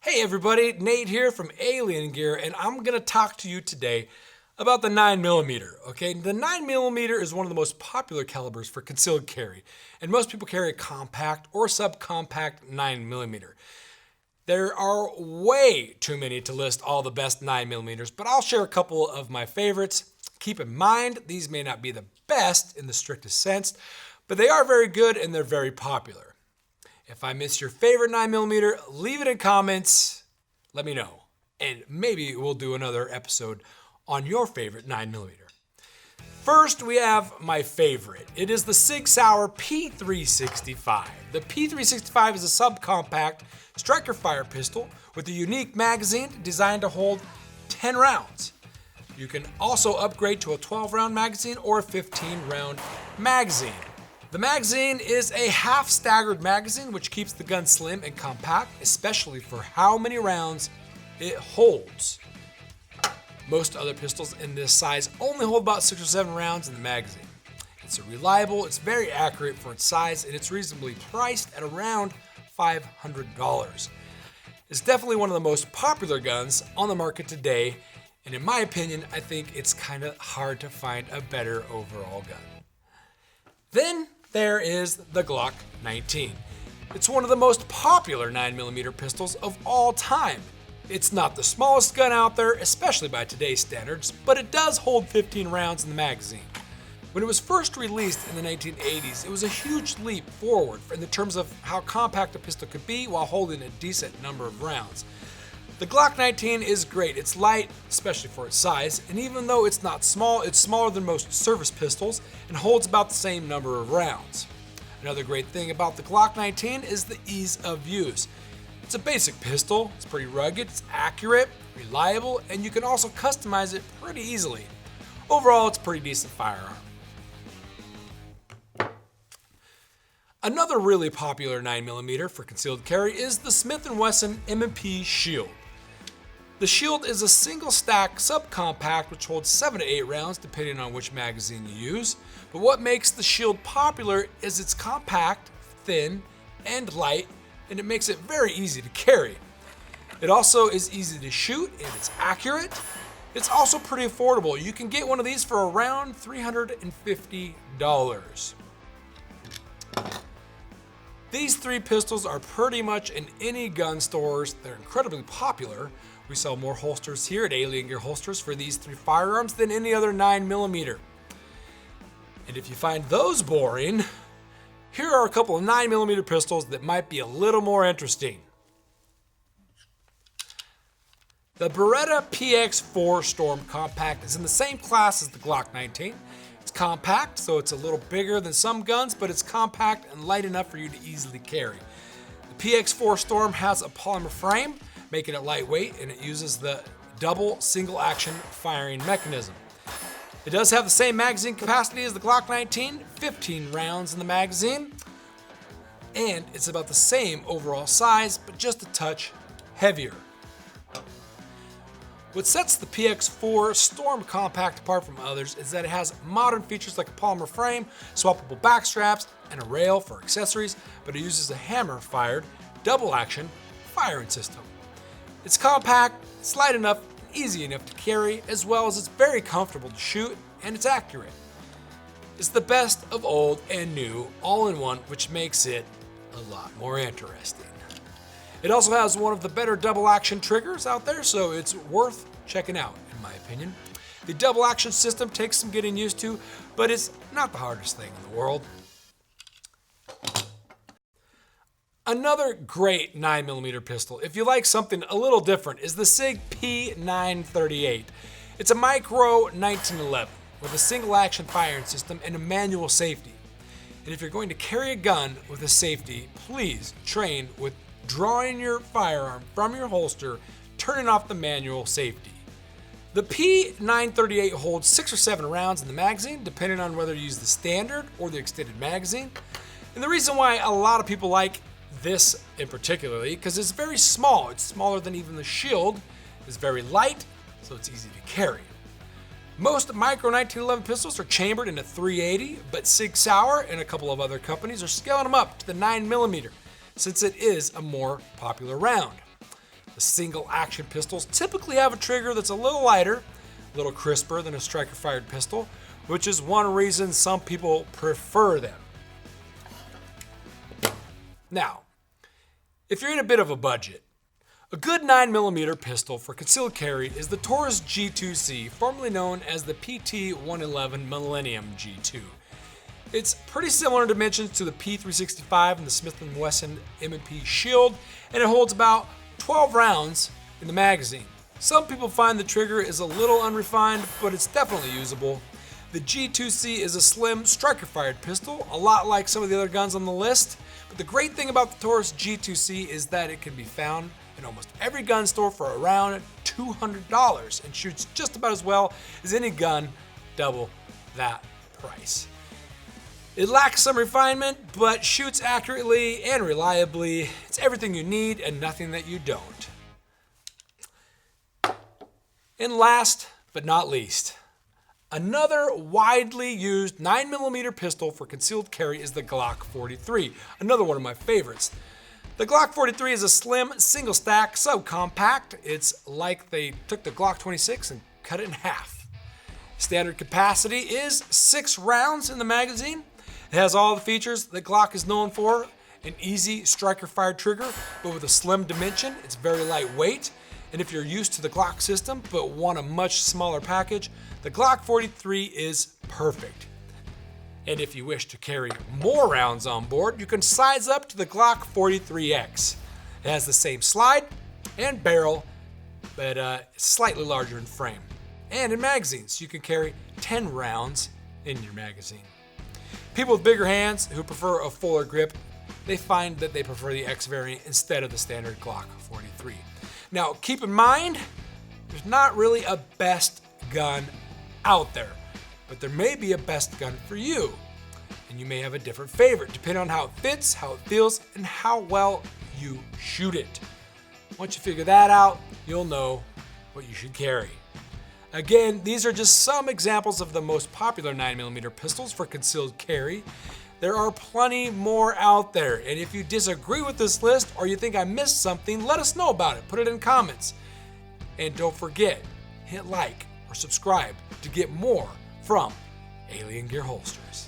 Hey everybody, Nate here from Alien Gear, and I'm going to talk to you today about the 9mm, okay? The 9mm is one of the most popular calibers for concealed carry, and most people carry a compact or subcompact 9mm. There are way too many to list all the best 9mm, but I'll share a couple of my favorites. Keep in mind, these may not be the best in the strictest sense, but they are very good and they're very popular. If I missed your favorite 9mm, leave it in comments, let me know. And maybe we'll do another episode on your favorite 9mm. First, we have my favorite. It is the Sig Sauer P365. The P365 is a subcompact striker fire pistol with a unique magazine designed to hold 10 rounds. You can also upgrade to a 12-round magazine or a 15-round magazine. The magazine is a half-staggered magazine, which keeps the gun slim and compact, especially for how many rounds it holds. Most other pistols in this size only hold about 6 or 7 rounds in the magazine. It's reliable, it's very accurate for its size, and it's reasonably priced at around $500. It's definitely one of the most popular guns on the market today, and in my opinion, I think it's kind of hard to find a better overall gun. Then there is the Glock 19. It's one of the most popular 9mm pistols of all time. It's not the smallest gun out there, especially by today's standards, but it does hold 15 rounds in the magazine. When it was first released in the 1980s, it was a huge leap forward in the terms of how compact a pistol could be while holding a decent number of rounds. The Glock 19 is great. It's light, especially for its size, and even though it's not small, it's smaller than most service pistols and holds about the same number of rounds. Another great thing about the Glock 19 is the ease of use. It's a basic pistol, it's pretty rugged, it's accurate, reliable, and you can also customize it pretty easily. Overall, it's a pretty decent firearm. Another really popular 9mm for concealed carry is the Smith & Wesson M&P Shield. The Shield is a single stack subcompact which holds 7 to 8 rounds depending on which magazine you use, but what makes the Shield popular is it's compact, thin, and light, and it makes it very easy to carry. It also is easy to shoot and it's accurate. It's also pretty affordable. You can get one of these for around $350. These three pistols are pretty much in any gun stores. They're incredibly popular. We sell more holsters here at Alien Gear Holsters for these three firearms than any other 9mm. And if you find those boring, here are a couple of 9mm pistols that might be a little more interesting. The Beretta PX4 Storm Compact is in the same class as the Glock 19. It's compact, so it's a little bigger than some guns, but it's compact and light enough for you to easily carry. The PX4 Storm has a polymer frame, making it lightweight, and it uses the double single action firing mechanism. It does have the same magazine capacity as the Glock 19, 15 rounds in the magazine, and it's about the same overall size, but just a touch heavier. What sets the PX4 Storm Compact apart from others is that it has modern features like a polymer frame, swappable back straps, and a rail for accessories, but it uses a hammer-fired, double-action firing system. It's compact, it's light enough, and easy enough to carry, as well as it's very comfortable to shoot, and it's accurate. It's the best of old and new, all in one, which makes it a lot more interesting. It also has one of the better double action triggers out there, so it's worth checking out, in my opinion. The double action system takes some getting used to, but it's not the hardest thing in the world. Another great 9mm pistol, if you like something a little different, is the Sig P938. It's a micro 1911 with a single action firing system and a manual safety. And if you're going to carry a gun with a safety, please train with drawing your firearm from your holster, turning off the manual safety. The P938 holds 6 or 7 rounds in the magazine, depending on whether you use the standard or the extended magazine. And the reason why a lot of people like this in particularly, because it's very small. It's smaller than even the Shield. It's very light, so it's easy to carry. Most micro 1911 pistols are chambered in a .380, but Sig Sauer and a couple of other companies are scaling them up to the 9mm, since it is a more popular round. The single action pistols typically have a trigger that's a little lighter, a little crisper than a striker fired pistol, which is one reason some people prefer them. Now, if you're in a bit of a budget, a good 9mm pistol for concealed carry is the Taurus G2C, formerly known as the PT111 Millennium G2. It's pretty similar in dimensions to the P365 and the Smith & Wesson M&P Shield, and it holds about 12 rounds in the magazine. Some people find the trigger is a little unrefined, but it's definitely usable. The G2C is a slim striker-fired pistol, a lot like some of the other guns on the list, but the great thing about the Taurus G2C is that it can be found in almost every gun store for around $200 and shoots just about as well as any gun double that price. It lacks some refinement, but shoots accurately and reliably. It's everything you need and nothing that you don't. And last but not least, another widely used 9mm pistol for concealed carry is the Glock 43, another one of my favorites. The Glock 43 is a slim, single-stack subcompact. It's like they took the Glock 26 and cut it in half. Standard capacity is 6 rounds in the magazine. It has all the features that Glock is known for: an easy striker-fired trigger, but with a slim dimension. It's very lightweight. And if you're used to the Glock system but want a much smaller package, the Glock 43 is perfect. And if you wish to carry more rounds on board, you can size up to the Glock 43X. It has the same slide and barrel, but slightly larger in frame. And in magazines, you can carry 10 rounds in your magazine. People with bigger hands who prefer a fuller grip, they find that they prefer the X variant instead of the standard Glock 43. Now, keep in mind, there's not really a best gun out there, but there may be a best gun for you, and you may have a different favorite depending on how it fits, how it feels, and how well you shoot it. Once you figure that out, you'll know what you should carry. Again, these are just some examples of the most popular 9mm pistols for concealed carry. There are plenty more out there, and if you disagree with this list or you think I missed something, let us know about it. Put it in comments. And don't forget, hit like or subscribe to get more from Alien Gear Holsters.